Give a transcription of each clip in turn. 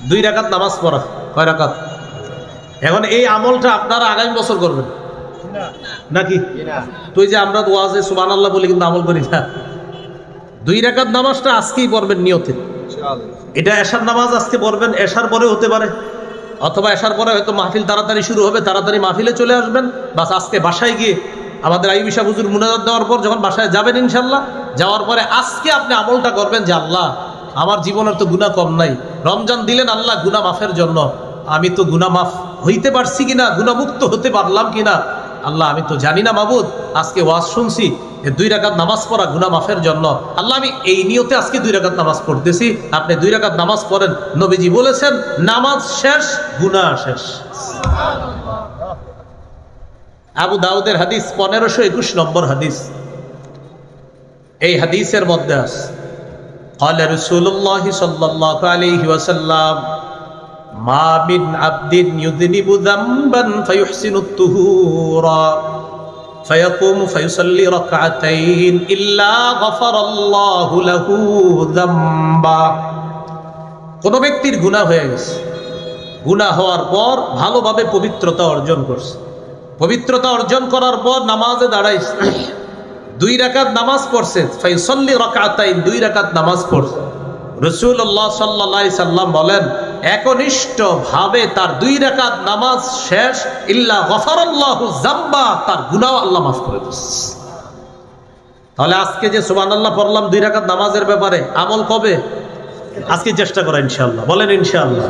2 রাকাত নামাজ পড়া। কয় রাকাত? এখন এই আমলটা আপনারা আগামী বছর করবেন নাকি? তুই যে আমরা ওয়াজে সুবহানাল্লাহ বলি কিন্তু আমল করি না। 2 রাকাত নামাজটা আজকেই পড়বেন নিয়তে। এটা এশার নামাজ আজকে পড়বেন, এশার পরে হতে পারে, অথবা এশার পরে হয়তো মাহফিল তাড়াতাড়ি শুরু হবে, তাড়াতাড়ি মাহফিলে চলে আসবেন। বাস আজকে বাসায় গিয়ে আমাদের আইয়ুব সাহেব হুজুর মুনাজাত দেওয়ার পর যখন বাসায় যাবেন ইনশাল্লাহ, যাওয়ার পরে আজকে আপনি আমলটা করবেন যে আল্লাহ আমার জীবনের তো গুনাহ কম নাই, রমজান দিলেন আল্লাহ গুনাহ মাফের জন্য, আমি তো গুনাহ মাফ হইতে পারছি কিনা, গুনাহ মুক্ত হতে পারলাম কিনা আল্লাহ আমি তো জানি না মাবুদ। আজকে ওয়াজ শুনছি 2 রাকাত নামাজ পড়া গুনাহ মাফের জন্য, আল্লাহ আমি এই নিয়তে আজকে 2 রাকাত নামাজ পড়তেছি। আপনি 2 রাকাত নামাজ পড়েন। নবীজি বলেছেন নামাজ শেষ গুনাহ শেষ। আবু দাউদের হাদিস 1521 নম্বর হাদিস। এই হাদিসের মধ্যে আছে قال رسول الله صلى الله عليه وسلم ما من عبد يذنب ذنبا فيحسن الطهور فيقوم فيصلي ركعتين إلا غفر الله له ذنبا। কোন ব্যক্তির গুনাহ হয়ে গেছে, গুনাহ হওয়ার পর ভালোভাবে পবিত্রতা অর্জন করছে, পবিত্রতা অর্জন করার পর নামাজে দাঁড়াইছে, 2 রাকাত নামাজ পড়ছে, ফাইসাল্লি রাকাতাইন 2 রাকাত নামাজ পড়ছে। রাসূলুল্লাহ সাল্লাল্লাহু আলাইহি সাল্লাম বলেন একনিষ্ঠ ভাবে তার 2 রাকাত নামাজ শেষ, ইল্লা গফারাল্লাহু যামবা, তার গুনাহ আল্লাহ মাফ করে দিয়েছে। তাহলে আজকে যে সুবহানাল্লাহ পড়লাম 2 রাকাত নামাজের ব্যাপারে আমল কবে? আজকে চেষ্টা করা ইনশাআল্লাহ, বলেন ইনশাআল্লাহ।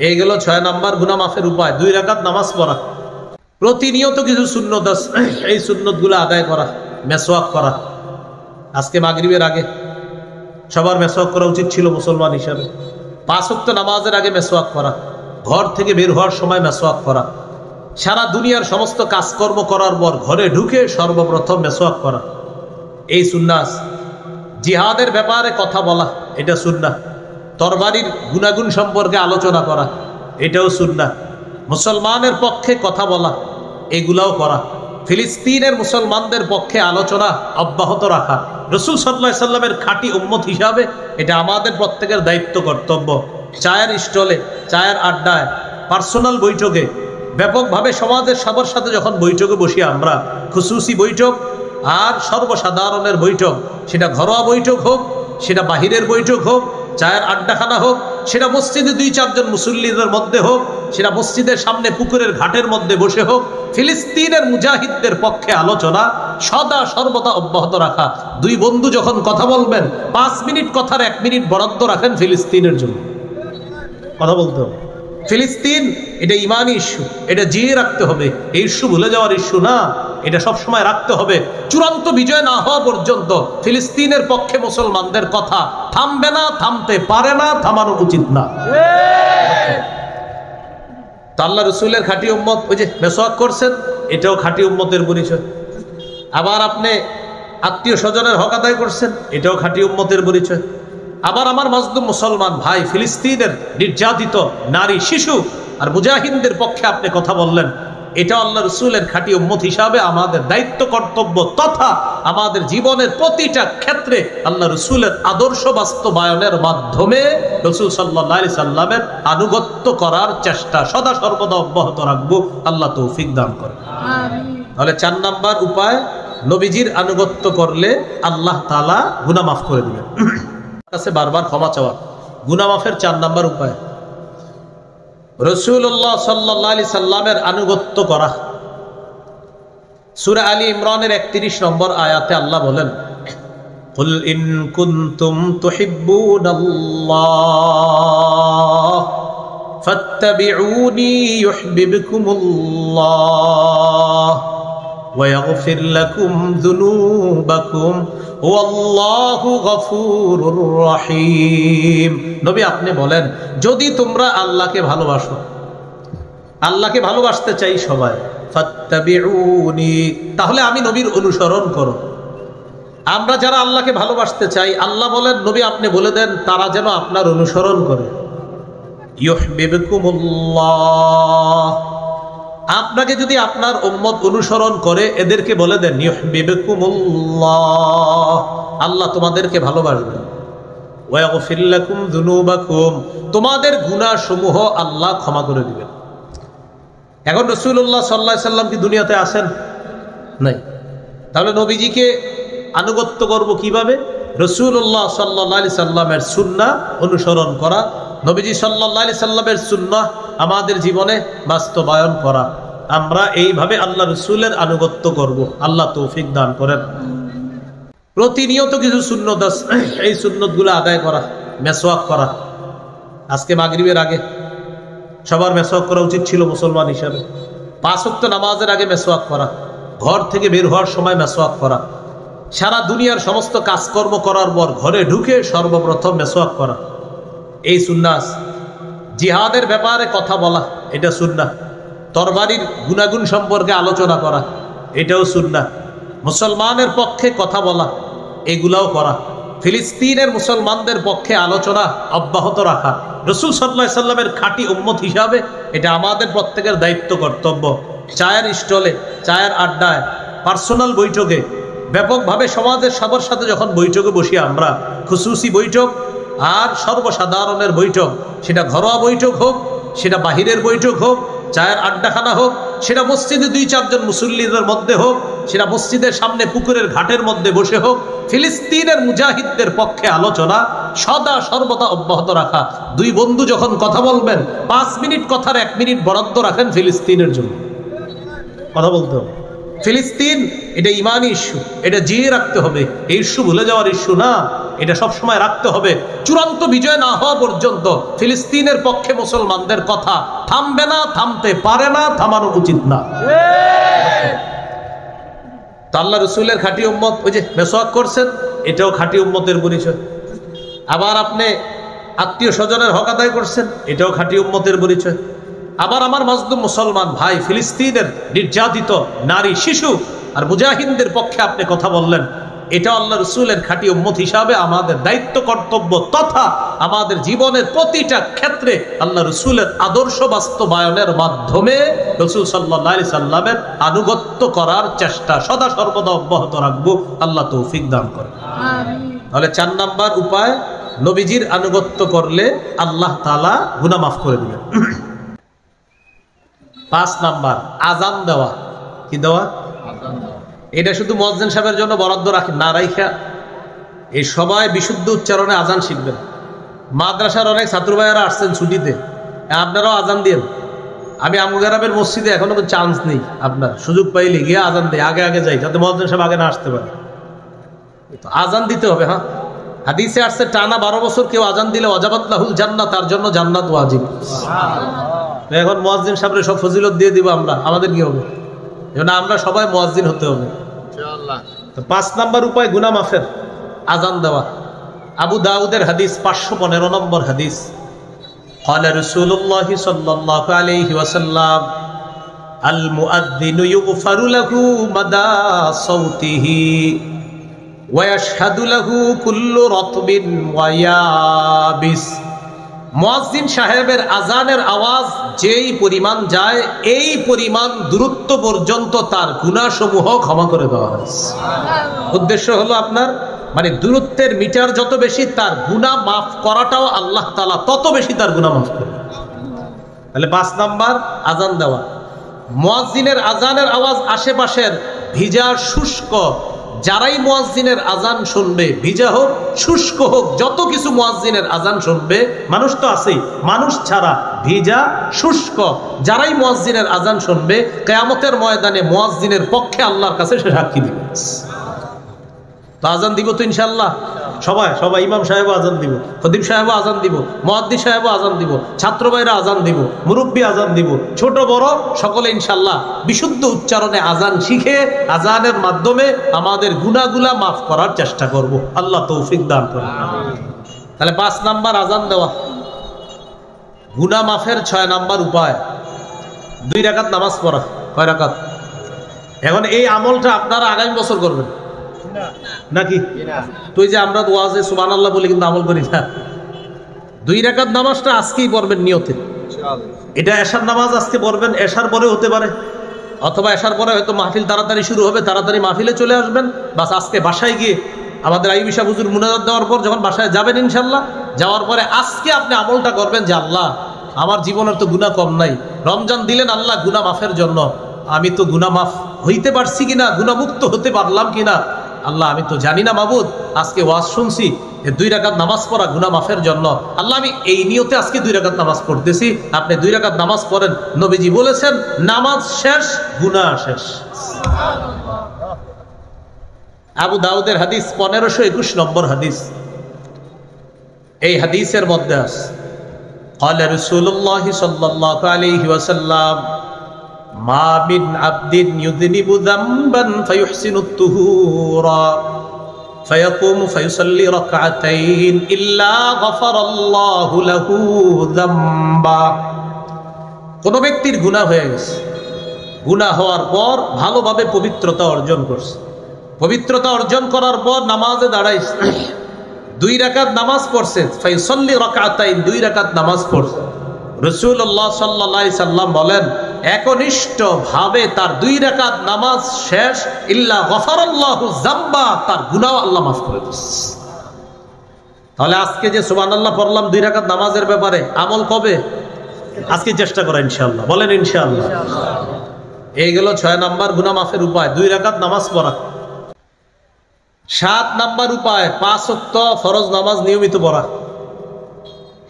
এই গেল 6 নাম্বার গুনাহ মাফের উপায়, 2 রাকাত নামাজ পড়া। প্রতিনিয়ত কিছু সুন্নত আছে, এই সুন্নতগুলো আদায় করা। মেসওয়াক করা, আজকে মাগরিবের আগে সবার মেসওয়াক করা উচিত ছিল মুসলমান হিসাবে। 5 ওয়াক্ত নামাজের আগে মেসওয়াক করা, ঘর থেকে বের হওয়ার সময় মেসওয়াক করা, সারা দুনিয়ার সমস্ত কাজকর্ম করার পর ঘরে ঢুকে সর্বপ্রথম মেসওয়াক করা, এই সুন্নাহ আছে। জিহাদের ব্যাপারে কথা বলা, এটা সুন্নাহ। তরবারির গুণাগুণ সম্পর্কে আলোচনা করা, এটাও সুন্নাহ। মুসলমানের পক্ষে কথা বলা, এগুলাও করা। ফিলিস্তিনের মুসলমানদের পক্ষে আলোচনা অব্যাহত রাখা, রাসূল সাল্লাল্লাহু আলাইহি সাল্লামের খাঁটি উম্মত হিসাবে এটা আমাদের প্রত্যেকের দায়িত্ব, কর্তব্য। চায়ের স্টলে, চায়ের আড্ডায়, পার্সোনাল বৈঠকে, ব্যাপকভাবে সমাজের সবার সাথে যখন বৈঠকে বসি আমরা, খুসুসি বৈঠক আর সর্বসাধারণের বৈঠক, সেটা ঘরোয়া বৈঠক হোক, সেটা বাহিরের বৈঠক হোক, চায়ের আড্ডাখানা হোক, সেটা মসজিদে 2-4 জন মুসল্লিদের মধ্যে হোক, সেটা মসজিদের সামনে পুকুরের ঘাটের মধ্যে বসে হোক, ফিলিস্তিনের মুজাহিদদের পক্ষে আলোচনা সদা সর্বদা অব্যাহত রাখা। 2 বন্ধু যখন কথা বলবেন 5 মিনিট কথার 1 মিনিট বরাদ্দ রাখেন ফিলিস্তিনের জন্য, কথা বলতে হবে। ফিলিস্তিন এটা ইমানি ইস্যু, এটা জিয়ে রাখতে হবে। এই ইস্যু ভুলে যাওয়ার ইস্যু না, এটা সব সময় রাখতে হবে। চূড়ান্ত বিজয় না হওয়া পর্যন্ত ফিলিস্তিনের পক্ষে মুসলমানদের কথা থামবে না, থামতে পারে না, থামানো উচিত না। তো আল্লাহ রসুলের খাঁটি উম্মত, ওই যে মেসওয়াক করছেন, এটাও খাঁটি উম্মতের পরিচয়। আবার আপনি আত্মীয় স্বজনের হক আদায় করছেন, এটাও খাঁটি উম্মতের পরিচয়। আবার আমার মাজলুম মুসলমান ভাই, ফিলিস্তিনের নির্যাতিত নারী, শিশু আর মুজাহিদদের পক্ষে আপনি কথা বললেন, এটা আল্লাহ রসুলের খাঁটি উম্মত হিসাবে আমাদের দায়িত্ব, কর্তব্য, তথা আমাদের জীবনের প্রতিটা ক্ষেত্রে আল্লাহ রসুলের আদর্শ বাস্তবায়নের মাধ্যমে রসুল সাল্লাল্লাহু আলাইহি সাল্লামের আনুগত্য করার চেষ্টা সদা সর্বদা অব্যাহত রাখবো। আল্লাহ তৌফিক দান করে। তাহলে 4 নাম্বার উপায়, নবীজির আনুগত্য করলে আল্লাহ তাআলা গুনাহ মাফ করে দিবেন। কাছে বারবার ক্ষমা চাওয়া, গুনাহ মাফের 4 নাম্বার উপায়। রাসূলুল্লাহ সাল্লাল্লাহু আলাইহি সাল্লামের আনুগত্য করা। সূরা আলী ইমরানের 31 নম্বর আয়াতে আল্লাহ বলেন, কুল ইন কুনতুম তুহিব্বুনাল্লাহ ফাত্তাবিউনি ইউহিব্বুকুমুল্লাহ ওয়া ইয়াগফির লাকুম যুনুবাকুম ওয়াল্লাহু গফুরুর রহিম। নবী আপনি বলেন, যদি তোমরা আল্লাহকে ভালোবাসো, আল্লাহকে ভালোবাসতে চাই সবাই, ফাত্তাবিউনি, তাহলে আমি নবীর অনুসরণ করো। আমরা যারা আল্লাহকে ভালোবাসতে চাই, আল্লাহ বলেন নবী আপনি বলে দেন তারা যেন আপনার অনুসরণ করে। ইউহিব্বুকুমুল্লাহ, আপনাকে যদি আপনার উম্মত অনুসরণ করে, এদেরকে বলে দেন ইউহিব্বুকুমুল্লাহ, আল্লাহ তোমাদেরকে ভালোবাসবেন। ওয়া ইয়াগফির লাকুম যুনুবাকুম, তোমাদের গুনাহসমূহ আল্লাহ ক্ষমা করে দিবেন। এখন রাসূলুল্লাহ সাল্লাল্লাহু আলাইহি সাল্লাম কি দুনিয়াতে আছেন? নাই। তাহলে নবীজিকে আনুগত্য করব কিভাবে? রাসূলুল্লাহ সাল্লাল্লাহু আলাইহি সাল্লামের সুন্নাহ অনুসরণ করা, নবীজি সাল্লাল্লাহু আলাইহি সাল্লামের সুন্নাহ আমাদের জীবনে বাস্তবায়ন করা। আমরা এইভাবে আল্লাহ রাসূলের আনুগত্য করব। আল্লাহ তৌফিক দান করেন। প্রতিনিয়ত কিছু সুন্নত আছে, এই সুন্নতগুলো আদায় করা। মেসওয়াক করা, আজকে মাগরিবের আগে সবার মেসওয়াক করা উচিত ছিল মুসলমান হিসাবে। 5 ওয়াক্ত নামাজের আগে মেসওয়াক করা, ঘর থেকে বের হওয়ার সময় মেসওয়াক করা, সারা দুনিয়ার সমস্ত কাজকর্ম করার পর ঘরে ঢুকে সর্বপ্রথম মেসওয়াক করা, এই সুন্নাহ আছে। জিহাদের ব্যাপারে কথা বলা, এটা সুন্নাহ। তরবারির গুণাগুণ সম্পর্কে আলোচনা করা, এটাও সুন্নাহ। মুসলমানের পক্ষে কথা বলা, এগুলাও করা। ফিলিস্তিনের মুসলমানদের পক্ষে আলোচনা অব্যাহত রাখা, রাসূল সাল্লাল্লাহু আলাইহি সাল্লামের খাঁটি উম্মত হিসাবে এটা আমাদের প্রত্যেকের দায়িত্ব, কর্তব্য। চায়ের স্টলে, চায়ের আড্ডায়, পার্সোনাল বৈঠকে, ব্যাপকভাবে সমাজের সবার সাথে যখন বৈঠকে বসি আমরা, খুসুসি বৈঠক আর সর্বসাধারণের বৈঠক, সেটা ঘরোয়া বৈঠক হোক, সেটা বাহিরের বৈঠক হোক, চায়ের আড্ডাখানা হোক, সেটা মসজিদে 2-4 জন মুসল্লিদের মধ্যে হোক, সেটা মসজিদের সামনে পুকুরের ঘাটের মধ্যে বসে হোক, ফিলিস্তিনের মুজাহিদদের পক্ষে আলোচনা সদা সর্বদা অব্যাহত রাখা। 2 বন্ধু যখন কথা বলবেন, 5 মিনিট কথার 1 মিনিট বরাদ্দ রাখেন ফিলিস্তিনের জন্য, কথা বলতে হবে। ফিলিস্তিন এটা ইমানি ইস্যু, এটা জিয়ে রাখতে হবে। এই ইস্যু ভুলে যাওয়ার ইস্যু না, এটা সব সময় রাখতে হবে। চূড়ান্ত বিজয় না হওয়া পর্যন্ত ফিলিস্তিনের পক্ষে মুসলমানদের কথা থামবে না, থামতে পারে না, থামানো উচিত না। তো আল্লাহ রাসূলের খাঁটি উম্মত, ওই যে মেসওয়াক করছেন, এটাও খাঁটি উম্মতের পরিচয়। আবার আপনি আত্মীয় স্বজনের হক আদায় করছেন, এটাও খাঁটি উম্মতের পরিচয়। আবার আমার মাজলুম মুসলমান ভাই, ফিলিস্তিনের নির্যাতিত নারী, শিশু আর মুজাহিদদের পক্ষে আপনি কথা বললেন, এটা আল্লাহ রাসূলের খাঁটি উম্মত হিসাবে আমাদের দায়িত্ব, কর্তব্য, তথা আমাদের জীবনের প্রতিটা ক্ষেত্রে আল্লাহ রাসূলের আদর্শ বাস্তবায়নের মাধ্যমে রাসূল সাল্লাল্লাহু আলাইহি সাল্লামের আনুগত্য করার চেষ্টা সদা সর্বদা অব্যাহত রাখবো। আল্লাহ তৌফিক দান করেন। তাহলে 4 নাম্বার উপায়, নবীজির আনুগত্য করলে আল্লাহ তাআলা গুনাহ মাফ করে দিবেন। 5 নাম্বার, আজান দেওয়া। কি দেওয়া? এটা শুধু মুয়াজ্জিন সাহেবের জন্য বরাদ্দ রাখেন না, রাইখা এই সবাই বিশুদ্ধ উচ্চারণে আজান শিখবেন। মাদ্রাসার অনেক ছাত্র ভাইয়েরা আসছেন ছুটিতে, আপনারাও আজান দিন। আমি আমগেরাবের মসজিদে এখনো তো চান্স নেই, আপনার সুযোগ পাইলে গিয়ে আজান দেয়, আগে আগে যাই, যাতে মুয়াজ্জিন সাহেব আগে না আসতে পারে। আজান দিতে হবে। হ্যাঁ, হাদিসে আসছে টানা 12 বছর কেউ আজান দিলে ওয়াজাবাত লাহুল জান্নাহ, তার জন্য জান্নাত ওয়াজিব। এখন মুয়াজ্জিন সাহেবের সব ফজিলত দিয়ে দিব আমরা, আমাদের কি হবে? এজন্য আমরা সবাই মুয়াজ্জিন হতে হবে ইনশাআল্লাহ। তো 5 নাম্বার উপায় গুনাহ মাফের, আজান দেওয়া। আবু দাউদের হাদিস, 515 নম্বর হাদিস। قال رسول الله صلى الله عليه وسلم المؤذن يغفر له مدى صوته ويشهد له كل رطب ويابس। মুয়াজ্জিন সাহেবের আজানের আওয়াজ যেই পরিমাণ যায়, এই পরিমাণ দূরত্ব পর্যন্ত তার গুনাহসমূহ ক্ষমা করে দেওয়া হয়। উদ্দেশ্য হলো আপনার মানে দূরত্বের মিটার যত বেশি, তার গুনাহ মাফ করাটাও আল্লাহ তাআলা তত বেশি তার গুনাহ মাফ করে। তাহলে 5 নাম্বার, আজান দেওয়া। মুয়াজ্জিনের আজানের আওয়াজ আশেপাশের ভিজা শুষ্ক, যারাই মুয়াজ্জিনের আজান শুনবে, ভিজা হোক শুষ্ক হোক, যত কিছু মুয়াজ্জিনের আজান শুনবে, মানুষ তো আছেই, মানুষ ছাড়া ভিজা শুষ্ক যারাই মুয়াজ্জিনের আজান শুনবে, কিয়ামতের ময়দানে মুয়াজ্জিনের পক্ষে আল্লাহর কাছে সে সাক্ষী দিবে। তো আজান দিব তো ইনশাআল্লাহ সবাই, সবাই ইমাম সাহেবও আজান দিব, খতিব সাহেবও আজান দিব, মুয়াদ্দিন সাহেবও আজান দিব, ছাত্র ভাইরা আজান দিব, মুরব্বী আজান দিব, ছোট বড় সকলে ইনশাআল্লাহ বিশুদ্ধ উচ্চারণে আজান শিখে আজানের মাধ্যমে আমাদের গুনাহগুলা মাফ করার চেষ্টা করব। আল্লাহ তৌফিক দান করুন। তাহলে 5 নাম্বার আজান দেওয়া। গুনাহ মাফের 6 নাম্বার উপায়, 2 রাকাত নামাজ পড়া। কয় রাকাত? এখন এই আমলটা আপনারা আগামী বছর করবেন নাকি? তুই যে আমরা ওয়াজে সুবহানাল্লাহ বলি কিন্তু আমল করি না। 2 রাকাত নামাজটা আজকেই পড়বেন নিয়তে। এটা এশার নামাজ আজকে পড়বেন, এশার পরে হতে পারে, অথবা এশার পরে হয়তো মাহফিল তাড়াতাড়ি শুরু হবে, তাড়াতাড়ি মাহফিলে চলে আসবেন। বাস আজকে বাসায় গিয়ে আমাদের আইয়ুব সাহেব হুজুর মুনাজাত দেওয়ার পর যখন বাসায় যাবেন ইনশাল্লাহ, যাওয়ার পরে আজকে আপনি আমলটা করবেন যে আল্লাহ আমার জীবনের তো গুনাহ কম নাই, রমজান দিলেন আল্লাহ গুনাহ মাফের জন্য, আমি তো গুনাহ মাফ হইতে পারছি কিনা, গুনাহ মুক্ত হতে পারলাম কিনা আল্লাহ আমি তো জানি না মাবুদ, আজকে ওয়াজ শুনছি 2 রাকাত নামাজ পড়া গুনাহ মাফের জন্য, আল্লাহ আমি এই নিয়তে আজকে 2 রাকাত নামাজ পড়তেছি। আপনি 2 রাকাত নামাজ পড়েন, নবীজি বলেছেন নামাজ শেষ গুনাহ শেষ। আবু দাউদের হাদিস 1521 নম্বর হাদিস। এই হাদিসের মধ্যে আছে قال رسول الله صلى الله عليه وسلم ما من عبد يذنب ذنبا فيحسن الطهور فيقوم فيصلي ركعتين إلا غفر الله له ذنبا। কোন ব্যক্তির গুনাহ হয়ে গেছে, গুনাহ হওয়ার পর ভালোভাবে পবিত্রতা অর্জন করছে, পবিত্রতা অর্জন করার পর নামাজে দাঁড়াইছে, 2 রাকাত নামাজ পড়ছে, ফাইসাল্লি রাকাতাইন 2 রাকাত নামাজ পড়ছে। রাসূলুল্লাহ সাল্লাল্লাহু আলাইহি সাল্লাম বলেন একনিষ্ঠ ভাবে তার 2 রাকাত নামাজ শেষ, ইল্লা গফারাল্লাহু যামবা, তার গুনাহ আল্লাহ মাফ করে দিয়েছে। তাহলে আজকে যে সুবহানাল্লাহ পড়লাম 2 রাকাত নামাজের ব্যাপারে, আমল কবে? আজকে চেষ্টা করা ইনশাআল্লাহ, বলেন ইনশাআল্লাহ। এই গেল 6 নাম্বার গুনাহ মাফের উপায়, 2 রাকাত নামাজ পড়া। 7 নাম্বার উপায় 5 ওয়াক্ত ফরজ নামাজ নিয়মিত পড়া,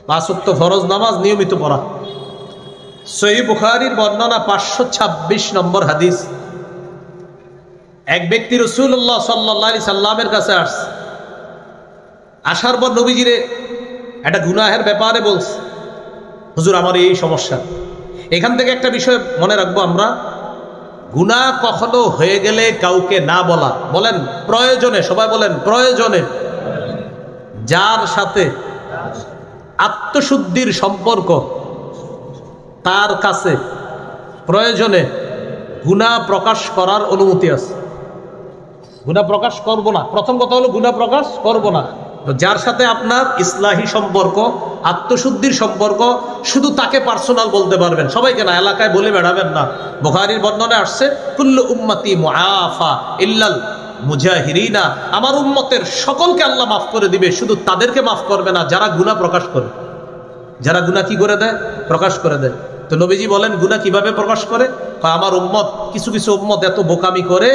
5 ওয়াক্ত ফরজ নামাজ নিয়মিত পড়া। সহিহ বুখারীর বর্ণনা 526 নম্বর হাদিস। এক ব্যক্তি রাসূলুল্লাহ সাল্লাল্লাহু আলাইহি সাল্লামের কাছে আসছে, আসার পর নবীজিরে একটা গুনাহের ব্যাপারে বলছে, হুজুর আমার এই সমস্যা। এখান থেকে একটা বিষয় মনে রাখবো আমরা, গুনাহ কখনো হয়ে গেলে কাউকে না বলা, বলেন প্রয়োজনে, সবাই বলেন প্রয়োজনে, যার সাথে আত্মশুদ্ধির সম্পর্ক তার কাছে প্রয়োজনে গুনাহ প্রকাশ করার অনুমতি আছে। গুনাহ প্রকাশ করব না, প্রথম কথা হলো গুনাহ প্রকাশ করব না। তো যার সাথে আপনার ইসলাহি সম্পর্ক, আত্মশুদ্ধির সম্পর্ক, শুধু তাকে পার্সোনাল বলতে পারবেন, সবাইকে না, এলাকায় বলে বেড়াবেন না। বুখারীর বর্ণনায় আসছে কুল্লু উম্মতি মুআফা ইল্লাল মুজাহিরিনা, আমার উম্মতের সকলকে আল্লাহ মাফ করে দিবে, শুধু তাদেরকে মাফ করবে না যারা গুনাহ প্রকাশ করে, যারা গুনাহ কি করে দেয়? প্রকাশ করে দেয়। তো নবীজি বলেন গুনাহ কিভাবে প্রকাশ করে? আমার উম্মত, কিছু কিছু উম্মত এত বোকামি করে,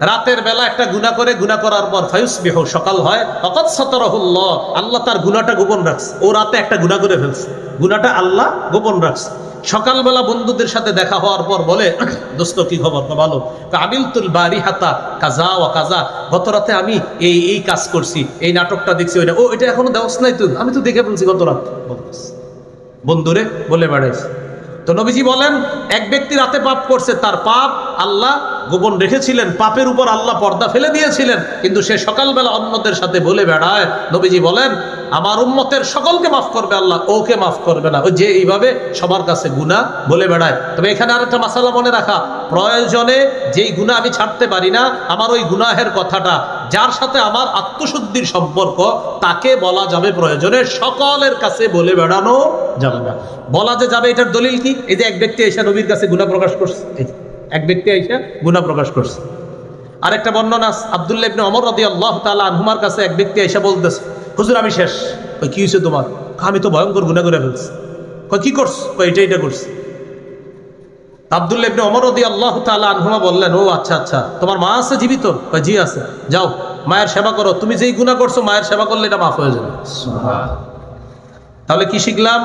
রাতের বেলা একটা গুনাহ করে, গুনাহ করার পর ফায়ুসবিহু, সকাল হয়, ফাকাদ সাতারাহুল্লাহ, আল্লাহ তার গুনাহটা গোপন রাখছে। ও রাতে একটা গুনাহ করে ফেলছে, গুনাহটা আল্লাহ গোপন রাখছে। সকালবেলা বন্ধুদের সাথে দেখা হওয়ার পর বলে, দোস্ত কি খবর? ভালো। আমিলতুল বারিহাতা কাজা ওয়া কাজা, গত রাতে আমি এই এই কাজ করছি, এই নাটকটা দেখছি, ওইটা ও এটা এখনো দেওয়াস নাই তুই? আমি তো দেখে ফেলছি গত রাত, বন্ধুরে বলে বেড়াইছে। তো নবীজি বলেন এক ব্যক্তি রাতে পাপ করছে, তার পাপ আল্লাহ গোপন রেখেছিলেন, পাপের উপর আল্লাহ পর্দা ফেলে দিয়েছিলেন, কিন্তু সে সকালবেলা অন্যদের সাথে বলে বেড়ায়। নবীজি বলেন আমার উম্মতের সকলকে মাফ করবে আল্লাহ, ওকে মাফ করবে না, ওই যে এইভাবে সবার কাছে গুনাহ বলে বেড়ায়। তবে এখানে আরেকটা মাসালা মনে রাখা, প্রয়োজনে যেই গুনাহ আমি ছাড়তে পারি না, আমার ওই গুনাহের কথাটা যার সাথে আমার আত্মশুদ্ধির সম্পর্ক, তাকে বলা যাবে প্রয়োজনে, সকলের কাছে বলে বেড়ানো যাবে না। বলা যে যাবে এটার দলিল কি? এই যে এক ব্যক্তি এসে নবীর কাছে গুনাহ প্রকাশ করছে, এক ব্যক্তি এসে গুনাহ প্রকাশ করছে। আরেকটা বর্ণনা আব্দুল্লাহ ইবনে ওমর রাদিয়াল্লাহু তাআলা আনহুমার কাছে এক ব্যক্তি এসে বলতেছে, হুজুর আমি শেষ। কই কি হইছে তোমার? আমি তো ভয়ঙ্কর গুনাহ করে ফেলছি। কই কি করছ? কই এটা করছি। আব্দুল্লাহ ইবনে ওমর রাদিয়াল্লাহু তাআলা আনহুমা বললেন, ও আচ্ছা আচ্ছা, তোমার মা আছে জীবিত? কই জি আছে। যাও মায়ের সেবা করো, তুমি যেই গুনাহ করছো মায়ের সেবা করলে এটা মাফ হয়ে যাবে। সুবহানাল্লাহ। তাহলে কি শিখলাম?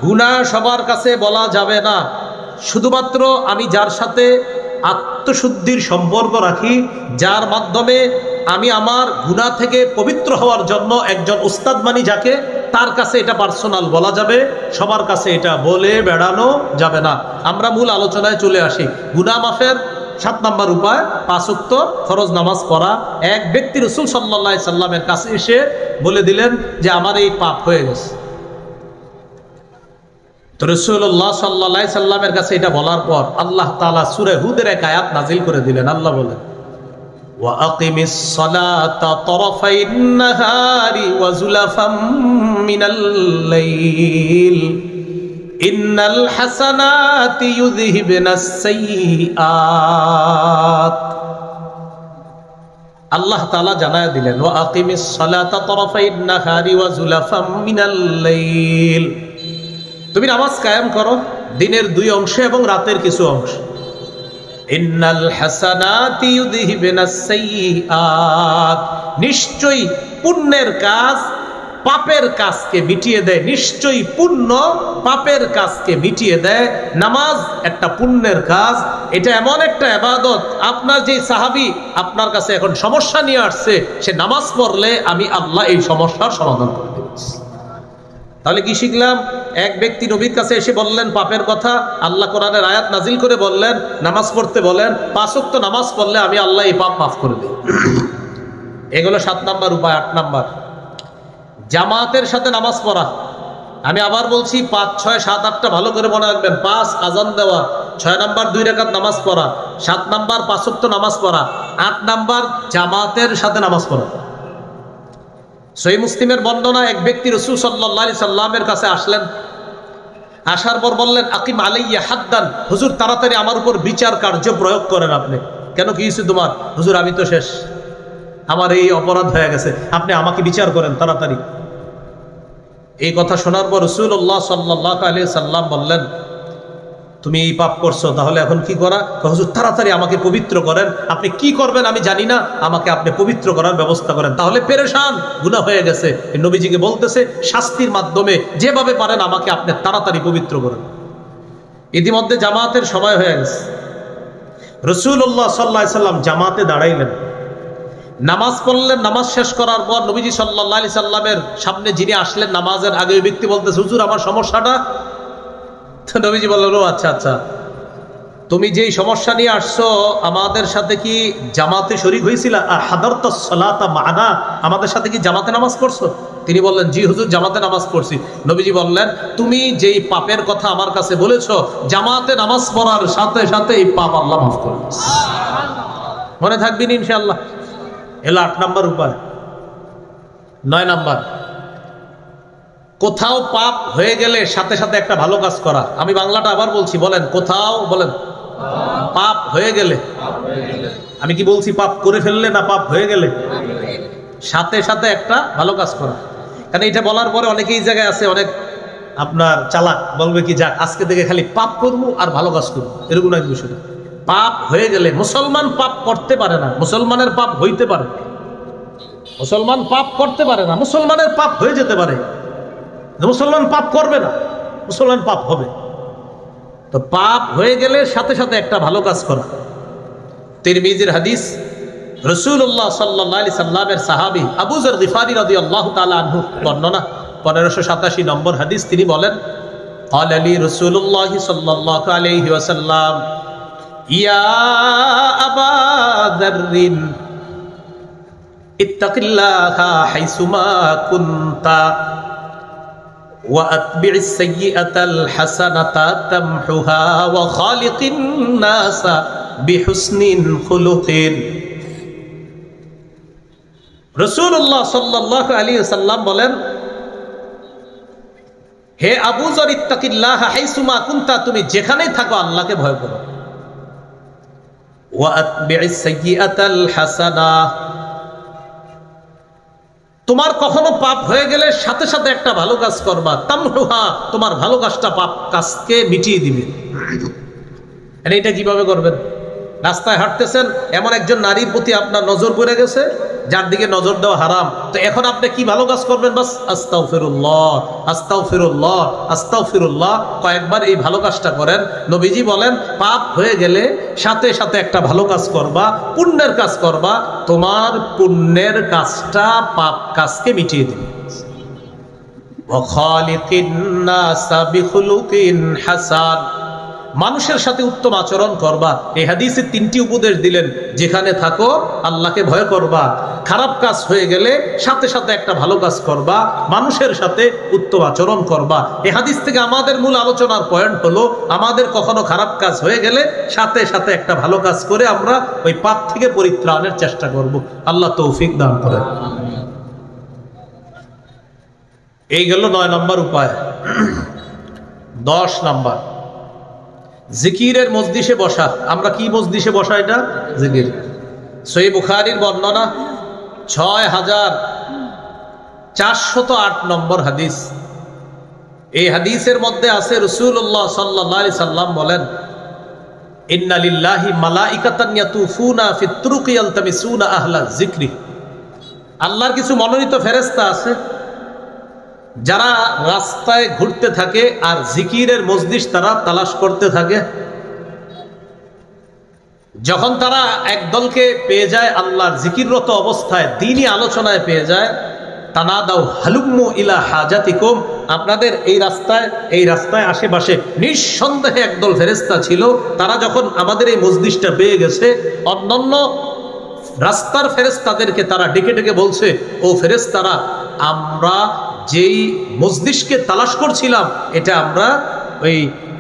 গুনাহ সবার কাছে বলা যাবে না, শুধুমাত্র আমি যার সাথে আত্মশুদ্ধির সম্পর্ক রাখি, যার মাধ্যমে আমি আমার গুনাহ থেকে পবিত্র হওয়ার জন্য একজন উস্তাদ মানি যাকে, তার কাছে এটা পার্সোনাল বলা যাবে, সবার কাছে এটা বলে বেড়ানো যাবে না। আমরা মূল আলোচনায় চলে আসি। গুনাহ মাফের 7 নাম্বার উপায় 5 ওয়াক্ত ফরজ নামাজ পড়া। এক ব্যক্তি রাসূল সাল্লাল্লাহু আলাইহি সাল্লামের কাছে এসে বলে দিলেন যে আমার এই পাপ হয়ে গেছে। তো রাসূলুল্লাহ সাল্লাল্লাহু আলাইহি সাল্লামের কাছে এটা বলার পর আল্লাহ তাআলা সূরা হুদের এক আয়াত নাযিল করে দিলেন। আল্লাহ বলেন, ওয়া আকিমিস সালাতা তারাফাইন নাহারি ওয়া যুলাফাম মিনাল লাইল ইন্নাল হাসানাতি ইউযহিবনাস সাইয়্যাত। আল্লাহ তাআলা জানায় দিলেন, ওয়া আকিমিস সালাতা তারাফাইন নাহারি ওয়া যুলাফাম মিনাল লাইল। তুমি নামাজ কায়েম করো দিনের দুই অংশে এবং রাতের কিছু অংশ। ইন্নাল হাসানাতি ইউযহিবুনাস সাইয়্যাত, নিশ্চয়ই পুণ্যের কাজ পাপের কাজকে মিটিয়ে দেয়। নিশ্চয়ই পুণ্য পাপের কাজকে মিটিয়ে দেয়। নামাজ একটা পুণ্যের কাজ। এটা এমন একটা ইবাদত, আপনার যে সাহাবী আপনার কাছে এখন সমস্যা নিয়ে আসছে, সে নামাজ পড়লে আমি আল্লাহ এই সমস্যার সমাধান করে দেব। তাহলে কি শিখলাম? এক ব্যক্তি নবীর কাছে এসে বললেন পাপের কথা, আল্লাহ কোরআনের আয়াত নাজিল করে বললেন নামাজ পড়তে বলেন, 5 ওয়াক্ত নামাজ পড়লে আমি আল্লাহ এই পাপ মাফ করে দিই। এগুলো 7 নাম্বার উপায়। 8 নাম্বার, জামাতের সাথে নামাজ পড়া। আমি আবার বলছি 5, 6, 7, 8টা ভালো করে মনে রাখবেন। 5 আজান দেওয়া, 6 নাম্বার 2 রাকাত নামাজ পড়া, 7 নাম্বার 5 ওয়াক্ত নামাজ পড়া, 8 নাম্বার জামাতের সাথে নামাজ পড়া। সহিহ মুসলিমের বর্ণনা, এক ব্যক্তি রাসূল সাল্লাল্লাহু আলাইহি সাল্লামের কাছে আসলেন। আসার পর বললেন, আকিম আলাইয়া হাদ্দান, হুজুর তাড়াতাড়ি আমার উপর বিচার কার্য প্রয়োগ করেন আপনি। কেন, কি হয়েছে তোমার? হুজুর আমি তো শেষ, আমার এই অপরাধ হয়ে গেছে, আপনি আমাকে বিচার করেন তাড়াতাড়ি। এই কথা শোনার পর রাসূলুল্লাহ সাল্লাল্লাহু আলাইহি সাল্লাম বললেন, তুমি এই পাপ করছো, তাহলে এখন কি করা? হুজুর তাড়াতাড়ি আমাকে পবিত্র করেন। আপনি কি করবেন আমি জানি না, আমাকে আপনি পবিত্র করার ব্যবস্থা করেন। তাহলে পেরেশান, গুনাহ হয়ে গেছে। নবীজিকে বলতেছে শাস্তির মাধ্যমে যেভাবে পারেন আমাকে আপনি তাড়াতাড়ি পবিত্র করেন। ইতিমধ্যে জামাতের সময় হয়ে গেছে। রাসূলুল্লাহ সাল্লাল্লাহু আলাইহি সাল্লাম জামাতে দাঁড়াইলেন, নামাজ পড়লেন। নামাজ শেষ করার পর নবীজি সাল্লাল্লাহু আলাইহি সাল্লামের সামনে যিনি আসলেন নামাজের আগে, ওই ব্যক্তি বলতেছে, হুজুর আমার সমস্যাটা। তো নবীজি বললেন, ও আচ্ছা আচ্ছা, তুমি যেই সমস্যা নিয়ে আসছো আমাদের সাথে কি জামাতে শরীক হয়েছিল? হাদারতাস সালাতা মা'না, আমাদের সাথে কি জামাতে নামাজ পড়ছো? তিনি বললেন, জি হুজুর জামাতে নামাজ পড়ছি। নবীজি বললেন, তুমি যেই পাপের কথা আমার কাছে বলেছো, জামাতে নামাজ পড়ার সাথে সাথে এই পাপ আল্লাহ মাফ করবে। মনে থাকবেন ইনশাআল্লাহ। এলো 8 নাম্বার উপায়। 9 নাম্বার, কোথাও পাপ হয়ে গেলে সাথে সাথে একটা ভালো কাজ করা। আমি বাংলাটা আবার বলছি, বলেন কোথাও, বলেন পাপ হয়ে গেলে। আমি কি বলছি পাপ করে ফেললে না পাপ হয়ে গেলে? সাথে সাথে একটা ভালো কাজ করা। কারণ এটা বলার পরে অনেকেই জায়গায় আছে, অনেক আপনার চালাক, বলবে কি যাক আজকে থেকে খালি পাপ করবো আর ভালো কাজ করবো, এরকম এক বিষয়। পাপ হয়ে গেলে, মুসলমান পাপ করতে পারে না, মুসলমানের পাপ হইতে পারে। মুসলমান পাপ করতে পারে না, মুসলমানের পাপ হয়ে যেতে পারে। মুসলমান পাপ করবে না, মুসলমান পাপ হবে। তো পাপ হয়ে গেলে সাথে সাথে একটা ভালো কাজ করা। তিরমিজির হাদিস, রাসূলুল্লাহ সাল্লাল্লাহু আলাইহি সাল্লামের সাহাবী আবু যর গিফারী রাদিয়াল্লাহু তাআলা আনহু বর্ণনা, 1587 নম্বর হাদিস। তিনি বলেন, ক্বালা লি রাসূলুল্লাহ সাল্লাল্লাহু আলাইহি ওয়াসাল্লাম ইয়া আবা যাররিন ইত্তাকিল্লাহা হাইসুমা কুনতা وَأَتْبِعِ السَّيِّئَةَ الْحَسَنَةَ تَمْحُهَا وَخَالِقِ النَّاسَ بِحُسْنٍ خُلُقٍ। রাসূলুল্লাহ সাল্লাল্লাহু আলাইহি ওয়াসাল্লাম বলেন, হে আবু যর ইত্তাকিল্লাহ হাইসুমা কুনতা, তুমি যেখানেই থাকো আল্লাহকে ভয় করো। وَأَتْبِعِ السَّيِّئَةَ الْحَسَنَةَ, তোমার কখনো পাপ হয়ে গেলে সাথে সাথে একটা ভালো কাজ করবা। তামহুহা, তোমার ভালো কাজটা পাপ কাজকে মিটিয়ে দিবে। এটা কিভাবে করবেন? রাস্তায় হাঁটতেছেন, এমন একজন নারীর প্রতি আপনার নজর পড়ে গেছে যার দিকে নজর দেওয়া হারাম। তো এখন আপনি কি ভালো কাজ করবেন? বাস আস্তাগফিরুল্লাহ আস্তাগফিরুল্লাহ আস্তাগফিরুল্লাহ কয়েকবার এই ভালো কাজটা করেন। নবীজি বলেন, পাপ হয়ে গেলে সাথে সাথে একটা ভালো কাজ করবা, পুণ্যের কাজ করবা, তোমার পুণ্যের কাজটা পাপ কাজকে মিটিয়ে দিবে। ওয়াখালিকিন নাসা বিখুলুকিন হাসান, মানুষের সাথে উত্তম আচরণ করবা। এই হাদিসে 3টি উপদেশ দিলেন, যেখানে থাকো আল্লাহকে ভয় করবা, খারাপ কাজ হয়ে গেলে সাথে সাথে একটা ভালো কাজ করবা, মানুষের সাথে উত্তম আচরণ করবা। এই হাদিস থেকে আমাদের মূল আলোচনার পয়েন্ট হলো, আমাদের কখনো খারাপ কাজ হয়ে গেলে সাথে সাথে একটা ভালো কাজ করে আমরা ওই পাপ থেকে পরিত্রাণের চেষ্টা করব। আল্লাহ তৌফিক দান করেন। এই গেল 9 নম্বর উপায়। 10 নম্বর, জিকিরের মজলিসে বসা। আমরা কি মজলিসে বসা? এটা জিকির। সহিহ বুখারীর বর্ণনা 6408 নম্বর হাদিস। এই হাদিসের মধ্যে আছে রাসূলুল্লাহ সাল্লাল্লাহু আলাইহি সাল্লাম বলেন, ইন্না লিল্লাহি মালাইকাতান ইয়াতুফুনা ফিত তুরুকি ইয়ালতামিসুনা আহলা যিকরি। আল্লাহর কিছু মনোনীত ফেরেশতা আছে যারা রাস্তায় ঘুরতে থাকে আর জিকিরের মজলিস তারা তালাশ করতে থাকে। যখন তারা একদলকে পেয়ে যায় আল্লাহর জিকিররত অবস্থায়, দ্বীনি আলোচনায় পেয়ে যায়, তানাদাউ হালুম্মু ইলা হাজাতিকুম, আপনাদের এই রাস্তায় আশেপাশে নিঃসন্দেহে একদল ফেরেশতা ছিল। তারা যখন আমাদের এই মজলিসটা পেয়ে গেছে, অন্যান্য রাস্তার ফেরেশতাদেরকে তারা ডেকে ডেকে বলছে, ও ফেরেশতারা, আমরা যেই মজলিসকে তালাশ করছিলাম, এটা আমরা ওই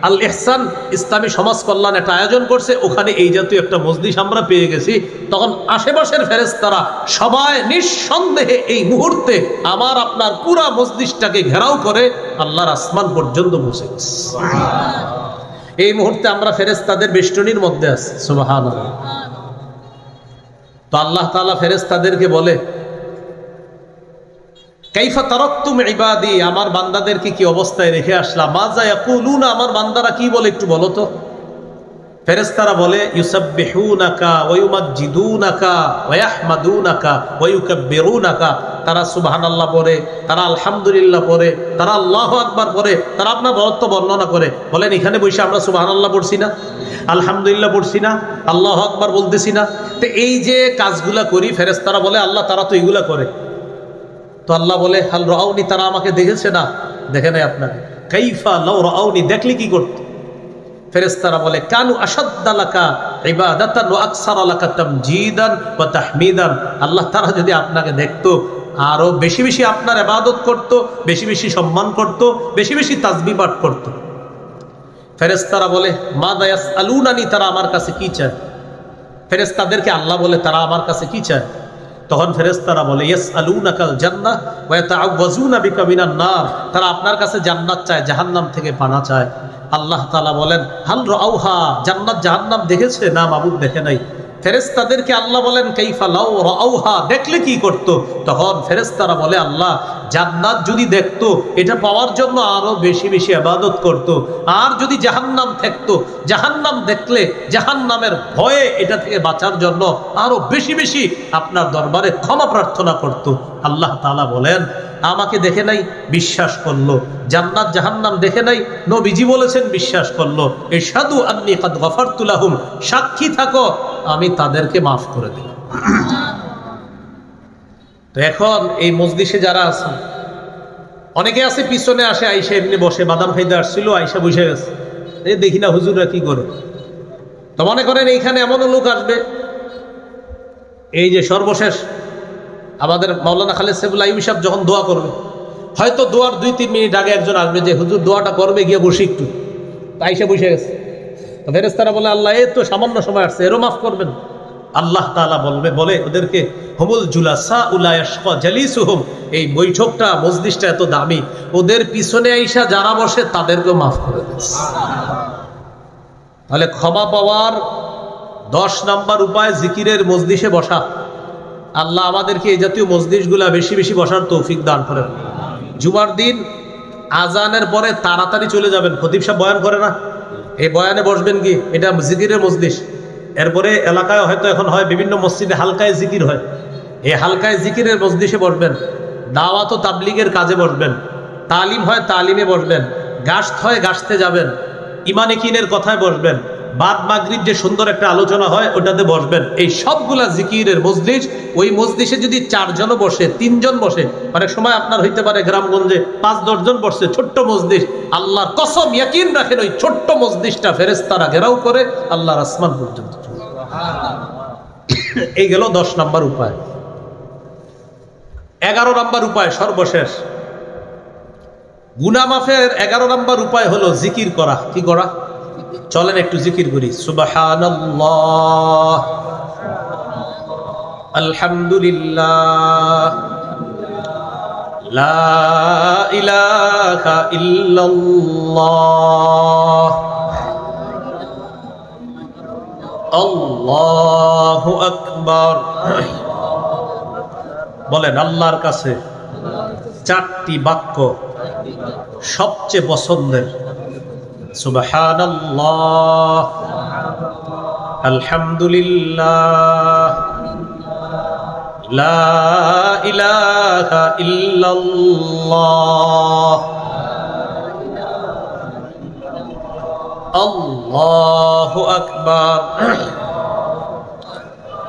আল ইহসান ইসলামী সমাজ কল্যাণ একটা আয়োজন করছে, ওখানে এই জাতীয় একটা মজলিস আমরা পেয়ে গেছি। তখন আশেপাশের ফেরেশতারা সবাই নিঃসন্দেহে এই মুহূর্তে আমার আপনার পুরা মজলিসটাকে ঘেরাও করে আল্লাহর আসমান পর্যন্ত পৌঁছে গেছে। এই মুহূর্তে আমরা ফেরেশতাদের বেষ্টনীর মধ্যে আছি। সুবহানাল্লাহ। তো আল্লাহ তাআলা ফেরেশতাদেরকে বলে, কাইফা তারাকতুম ইবাদি, আমার বান্দাদেরকে কি অবস্থায় রেখে আসলাম? মাজা ইয়াকুলুনা, আমার বান্দারা কি বলে একটু বলো তো। ফেরেশতারা বলে, ইউসাব্বিহুনাকা ওয়া ইউমাজ্জিদুনাকা ওয়া ইয়াহমাদুনাকা ওয়া ইউকাব্বিরুনাকা। তারা সুবহানাল্লাহ পড়ে, তারা আলহামদুলিল্লাহ পড়ে, তারা আল্লাহু আকবার পড়ে, তারা আপনার বরত্ব বর্ণনা করে। বলেন, এখানে বসে আমরা সুবহানাল্লাহ পড়ছি না, আলহামদুলিল্লাহ পড়ছি না, আল্লাহু আকবার বলতেছি না? তো এই যে কাজগুলা করি, ফেরেশতারা বলে আল্লাহ তারা তো এগুলা করে। তো আল্লাহ বলে, হাল রাউনি, তারা আমাকে দেখেছে না? দেখে নাই আপনাকে। কাইফা লাউ রাউনি, দেখলে কি করত? ফেরেশতারা বলে, কানু আশাদ্দা লাকা ইবাদাতান ওয়া আকসারা লাকা তামজিদান ওয়া তাহমিদান। আল্লাহ তারা যদি আপনাকে দেখতো, আরো বেশি বেশি আপনার ইবাদত করত, বেশি বেশি সম্মান করত, বেশি বেশি তাসবিহ পাঠ করত। ফেরেশতারা বলে, মাযা ইয়াসআলুনানি, তারা আমার কাছে কি চায়? ফেরেশতাদেরকে আল্লাহ বলে, তারা আমার কাছে কি চায়? তখন ফেরেশতারা বলে, ইয়াসআলুনাকাল জান্নাহ ওয়া ইয়াতাআওয়াজুনা বিকা মিনান নার, তারা আপনার কাছে জান্নাত চায়, জাহান্নাম থেকে পানা চায়। আল্লাহ তাআলা বলেন, হাল রাউহা, জান্নাত জাহান্নাম দেখেছে? না মাবুদ, দেখে নাই। ফেরেশতাদেরকে আল্লাহ বলেন, কাইফা লাউ রাউহা, দেখলে কি করত? তখন ফেরেশতারা বলে, আল্লাহ জান্নাত যদি দেখতো, এটা পাওয়ার জন্য আরো বেশি বেশি ইবাদত করত। আর যদি জাহান্নাম থাকতো, জাহান্নাম দেখলে জাহান্নামের ভয়ে এটা থেকে বাঁচার জন্য আরো বেশি বেশি আপনার দরবারে ক্ষমা প্রার্থনা করত। আল্লাহ তাআলা বলেন, আমাকে দেখে নাই, বিশ্বাস করলো। জান্নাত জাহান্নাম দেখে নাই, নবীজি বলেছেন, বিশ্বাস করলো। ইশহাদু আন্নী কাদ গফারতু লাহুম, সাক্ষী থাকো আমি তাদেরকে মাফ করে দিলাম। তো এখন এই মজলিসে যারা আছে, অনেকে আছে পিছনে আসে, আইসা এমনি বসে, বাদাম খাইতে আসছিল, আইসা বসে গেছে, এই দেখি না হুজুররা কি করে। তো মনে করেন এইখানে এমনও লোক আসবে, এই যে সর্বশেষ আমাদের মাওলানা খালেদ সাইফুল আইয়ুবী সাহেব যখন দোয়া করবে, হয়তো দোয়ার 2-3 মিনিট আগে একজন আসবে যে হুজুর দোয়াটা করবে, গিয়ে বসি একটু। আইসা বসে গেছে। তো ফেরেশতারা বলে, আল্লাহ এই তো সামান্য সময় আসছে, এরও মাফ করবেন। আল্লাহ তাআলা বলে ওদেরকে, হুমুল জুলাসা উলা ইয়াশকা জালিসুহুম, এই বৈঠকটা মজলিসটা এত দামি, ওদের পিছনে আইসা যারা বসে তাদেরকেও মাফ করে দেন। তাহলে ক্ষমা পাওয়ার 10 নাম্বার উপায় জিকিরের মজলিসে বসা। আল্লাহ আমাদেরকে এই জাতীয় মজলিসগুলা বেশি বেশি বসার তৌফিক দান করেন। জুমার দিন আজানের পরে তাড়াতাড়ি চলে যাবেন। খতিব সাহেব বয়ান করে না, এই বয়ানে বসবেন কি, এটা জিকিরের মজলিস। এরপরে এলাকায় হয়তো এখন হয় বিভিন্ন মসজিদে হালকায় জিকির হয়, এই হালকায় জিকিরের মজলিসে বসবেন। দাওয়াত ও তাবলীগের কাজে বসবেন, তালিম হয় তালিমে বসবেন, গাশত হয় গাশতে যাবেন, ইমান ইয়াকিনের কথায় বসবেন, বাদ মাগরিব যে সুন্দর একটা আলোচনা হয় ওটাতে বসবেন। এই সবগুলা জিকিরের মজলিস। ওই মজলিসে যদি 4 জনও বসে, 3 জন বসে, অনেক সময় আপনার হইতে পারে গ্রামগঞ্জে 5-10 জন বসছে, ছোট্ট মজলিস। আল্লাহর কসম, ইয়াকিন রাখেন, ওই ছোট্ট মজলিসটা ফেরেশতারা ঘেরাও করে আল্লাহর আসমান পর্যন্ত। এই গেল 10 নাম্বার উপায়। 11 নাম্বার উপায়, সর্বশেষ গুনাহ মাফের 11 নাম্বার উপায় হলো জিকির করা। কি করা? চলেন একটু জিকির করি। সুবহানাল্লাহ, আলহামদুলিল্লাহ, লা ইলাহা ইল্লাল্লাহ, আল্লাহু আকবার। বলেন আল্লাহর কাছে চারটি বাক্য সবচেয়ে পছন্দের। সুবহানাল্লাহ, আলহামদুলিল্লাহ, লা ইলাহা ইল্লাল্লাহ, আল্লাহু আকবার।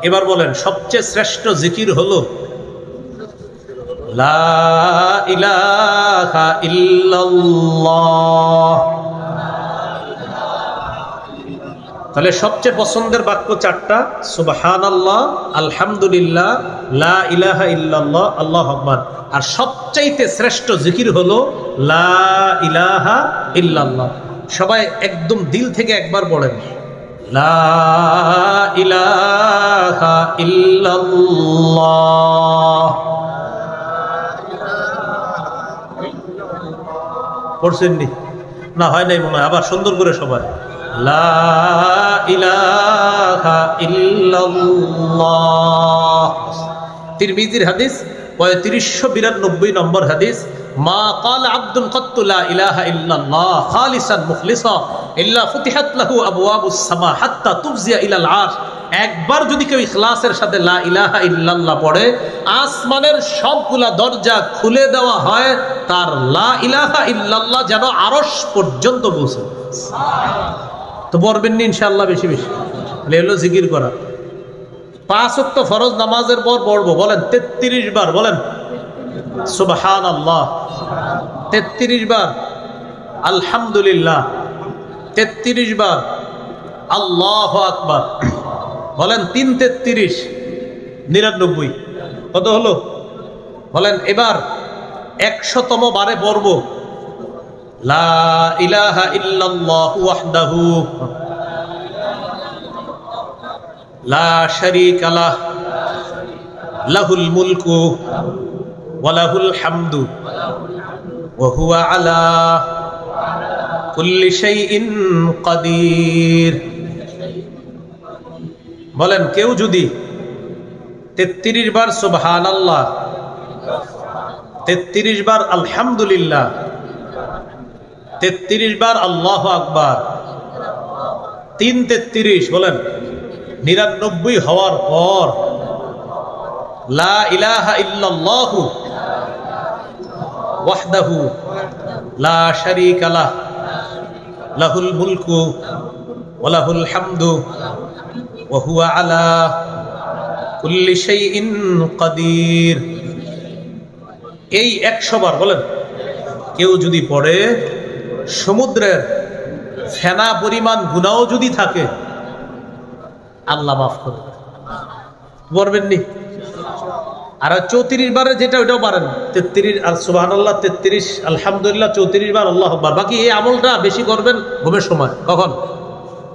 এবার বলেন সবচেয়ে শ্রেষ্ঠ জিকির হলো লা ইলাহা ইল্লাল্লাহ। তাহলে সবচেয়ে পছন্দের বাক্য চারটা, সুবহানাল্লাহ, আলহামদুলিল্লাহ, লা ইলাহা ইল্লাল্লাহ, আল্লাহু আকবার। আর সবচাইতে শ্রেষ্ঠ জিকির হলো লা ইলাহা ইল্লাল্লাহ। সবাই একদম দিল থেকে একবার পড়েন, লা ইলাহা ইল্লাল্লাহ। পড়ছেন নি? না হয় নাই মনে হয়। আবার সুন্দর করে সবাই, লা ইলাহা ইল্লাল্লাহ। তিরমিজির হাদিস 3592 নম্বর হাদিস, মা ক্বালা আবদুন ক্বাত্তু লা ইলাহা ইল্লাল্লাহ খালিসান মুখলিসা ইল্লা ফুতিহাত লাহু আবওয়াবুস সামা হাত্তা তুফজিয়া ইলাল আরশ। একবার যদি কেউ ইখলাসের সাথে লা ইলাহা ইল্লাল্লাহ পড়ে, আসমানের সবগুলা দরজা খুলে দেওয়া হয়, তার লা ইলাহা ইল্লাল্লাহ যেন আরশ পর্যন্ত পৌঁছে। তো পড়বেন নি ইনশাআল্লাহ বেশি বেশি। এগুলো জিকির করা। 5 ওয়াক্ত ফরজ নামাজের পর পড়বো, বলেন 33 বার, বলেন সুবহানাল্লাহ 33 বার, আলহামদুলিল্লাহ 33 বার, আল্লাহু আকবার। বলেন 3 33 99। কত হলো? বলেন এবার 100তম বারে পড়বো লা ইলাহা ইল্লাল্লাহু ওয়াহদাহু লা শারীকা লাহ লাহুল মুলকু ওয়া লাহুল হামদু ওয়া হুয়া আলা কুল্লি শাইইন কাদির। বলেন কেউ যদি 33 বার সুবহানাল্লাহ, 33 বার আলহামদুলিল্লাহ, 33 বার আল্লাহু আকবার, 3 33 বলেন 99 হওয়ার পর লা ইলাহা ইল্লাল্লাহু ওয়াহদাহু লা শারীকা লাহ লাহুল মুলকু ওয়া লাহুল হামদু ওয়া হুয়া আলা কুল্লি শাইইন কাদির। এই 100 বার বলেন কেউ যদি পড়ে, সমুদ্রের ফেনা পরিমাণ গুনাহ যদি থাকে আল্লাহ মাফ করে। পড়বেন নি? আর 34 বারে যেটা ওইটাও পারেন, 33 আর সুবহানাল্লাহ 33, আলহামদুলিল্লাহ 34 বার, আল্লাহু আকবার। বাকি এই আমলটা বেশি করবেন ঘুমের সময়। কখন?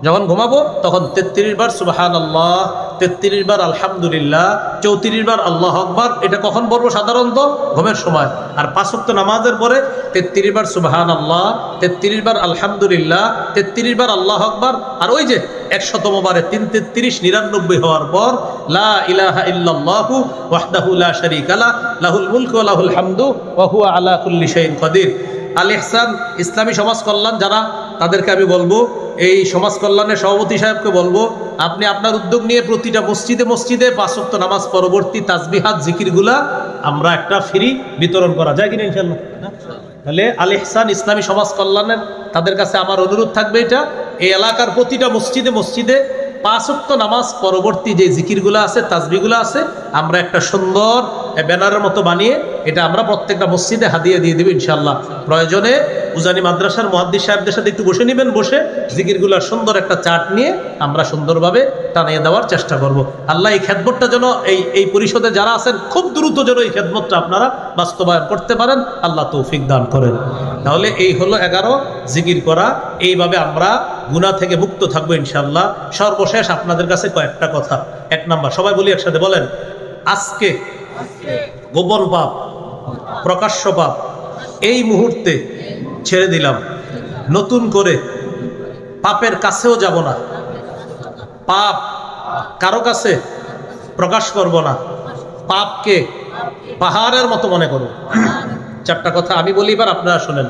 যখন ঘুমাবো তখন 33 বার সুবহানাল্লাহ, 33 বার আলহামদুলিল্লাহ, 34 বার আল্লাহু আকবার। এটা কখন পড়বো? সাধারণত ঘুমের সময়। আর 5 ওয়াক্ত নামাজের পরে 33 বার সুবহানাল্লাহ, 33 বার আলহামদুলিল্লাহ, 33 বার আল্লাহু আকবার। আর ওই যে 100তম বারে 3 33 99 হওয়ার পর লা ইলাহা ইল্লাল্লাহু ওয়াহদাহু লা শারীকা লাহ লাহুল মুলকু ওয়া লাহুল হামদু ওয়া হুয়া আলা কুল্লি শাইইন কাদির। আল ইহসান ইসলামী সমাজ কল্যাণ যারা, তাদেরকে আমি বলবো, এই সমাজ কল্যাণের সভাপতি সাহেবকে বলবো, আপনি আপনার উদ্যোগ নিয়ে প্রতিটা মসজিদে মসজিদে 5 ওয়াক্ত নামাজ পরবর্তী তাসবিহাত জিকিরগুলা আমরা একটা ফ্রি বিতরণ করা যায় কিনা ইনশাআল্লাহ। তাহলে আল ইহসান ইসলামী সমাজ কল্যাণের তাদের কাছে আমার অনুরোধ থাকবে, এটা এই এলাকার প্রতিটা মসজিদে মসজিদে 5 ওয়াক্ত নামাজ পরবর্তী যে জিকিরগুলো আছে, তাসবিহগুলো আছে, আমরা একটা সুন্দর ব্যানারের মতো বানিয়ে এটা আমরা প্রত্যেকটা মসজিদে হাদিয়া দিয়ে দেব ইনশাআল্লাহ। প্রয়োজনে উজানি মাদ্রাসার মুহাদ্দিস সাহেবদের সাথে একটু বসে নেবেন, বসে জিকিরগুলোর সুন্দর একটা চার্ট নিয়ে আমরা সুন্দরভাবে টানিয়ে দেওয়ার চেষ্টা করব। আল্লাহ এই খেদমতটা যেন এই পরিষদে যারা আছেন খুব দ্রুত যেন এই খেদমতটা আপনারা বাস্তবায়ন করতে পারেন, আল্লাহ তৌফিক দান করেন। তাহলে এই হলো 11 জিকির করা। এইভাবে আমরা গুনাহ থেকে মুক্ত থাকবো ইনশাআল্লাহ। সর্বশেষ আপনাদের কাছে কয়েকটা কথা। 1 নাম্বার, সবাই বলি একসাথে, বলেন আজকে গোপন পাপ, প্রকাশ্য পাপ এই মুহূর্তে ছেড়ে দিলাম। নতুন করে পাপের কাছেও যাব না। পাপ কারো কাছে প্রকাশ করব না, পাপকে পাহাড়ের মতো মনে করব। চারটা কথা আমি বলি, এবার আপনারা শুনেন।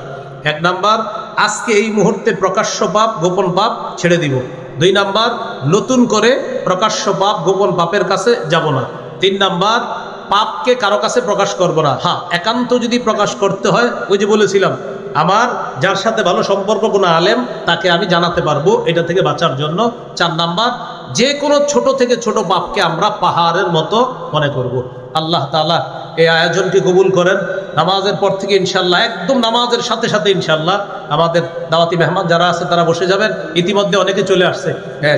1 নাম্বার, আজকে এই মুহূর্তে প্রকাশ্য পাপ গোপন পাপ ছেড়ে দিব। 2 নাম্বার, নতুন করে প্রকাশ্য পাপ গোপন পাপের কাছে যাব না। 3 নাম্বার, পাপকে কারো কাছে প্রকাশ করব না। হ্যাঁ, একান্ত যদি প্রকাশ করতে হয়, ওই যে বলেছিলাম, আমার যার সাথে ভালো সম্পর্ক কোনো আলেম, তাকে আমি জানাতে পারবো এটা থেকে বাঁচার জন্য। 4 নাম্বার, যে কোনো ছোট থেকে ছোট পাপকে আমরা পাহাড়ের মতো মনে করব। আল্লাহ তাআলা এই আয়োজনটি কবুল করেন। নামাজের পর থেকে ইনশাল্লাহ, একদম নামাজের সাথে সাথে ইনশাল্লাহ আমাদের দাওয়াতি মেহমান যারা আছে তারা বসে যাবেন। ইতিমধ্যে অনেকে চলে আসছে।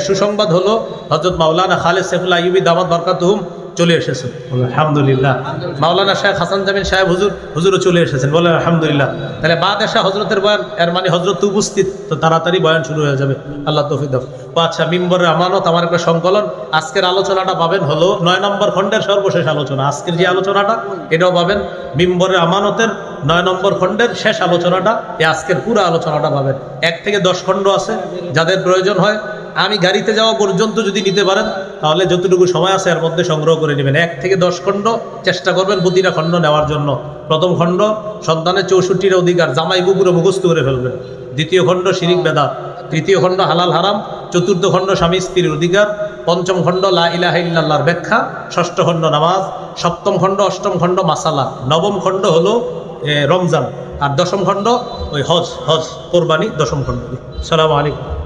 সুসংবাদ হলো, হযরত মাওলানা খালেদ সাইফুল্লাহ আইয়ুবী দামাত বরকাতুহুম চলে এসেছেন, আলহামদুলিল্লাহ। মাওলানা শেখ হাসান জামিল সাহেব হুজুরও চলে এসেছেন, বলেন আলহামদুলিল্লাহ। তাহলে বাদ এসা হজরতের বয়ান, এর মানে হজরত তো উপস্থিত, তো তাড়াতাড়ি বয়ান শুরু হয়ে যাবে। আল্লাহ তৌফিক দাও। আচ্ছা, মিম্বরের আমানত আমার একটা সংকলন। আজকের আলোচনাটা পাবেন হলো 9 নম্বর খণ্ডের সর্বশেষ আলোচনা। আজকের যে আলোচনাটা এটাও পাবেন মিম্বরের আমানতের 9 নম্বর খণ্ডের শেষ আলোচনাটা। এই আজকের পুরো আলোচনাটা পাবেন। 1 থেকে 10 খণ্ড আছে, যাদের প্রয়োজন হয় আমি গাড়িতে যাওয়া পর্যন্ত যদি নিতে পারেন, তাহলে যতটুকু সময় আছে এর মধ্যে সংগ্রহ করে নেবেন। 1 থেকে 10 খণ্ড চেষ্টা করবেন প্রতিটা খণ্ড নেওয়ার জন্য। প্রথম খণ্ড সন্তানের 64টা অধিকার, জামাই কুকুরে মুখস্থ করে ফেলবেন। দ্বিতীয় খণ্ড শিরিক বেদাত। তৃতীয় খণ্ড হালাল হারাম। চতুর্থ খণ্ড স্বামী স্ত্রীর অধিকার। পঞ্চম খণ্ড লা ইলাহা ইল্লাল্লাহর ব্যাখ্যা। ষষ্ঠ খণ্ড নামাজ। সপ্তম খণ্ড, অষ্টম খণ্ড মাসালা। নবম খণ্ড হলো রমজান। আর 10ম খণ্ড ওই হজ কোরবানি। 10ম খণ্ড। আসসালামু আলাইকুম।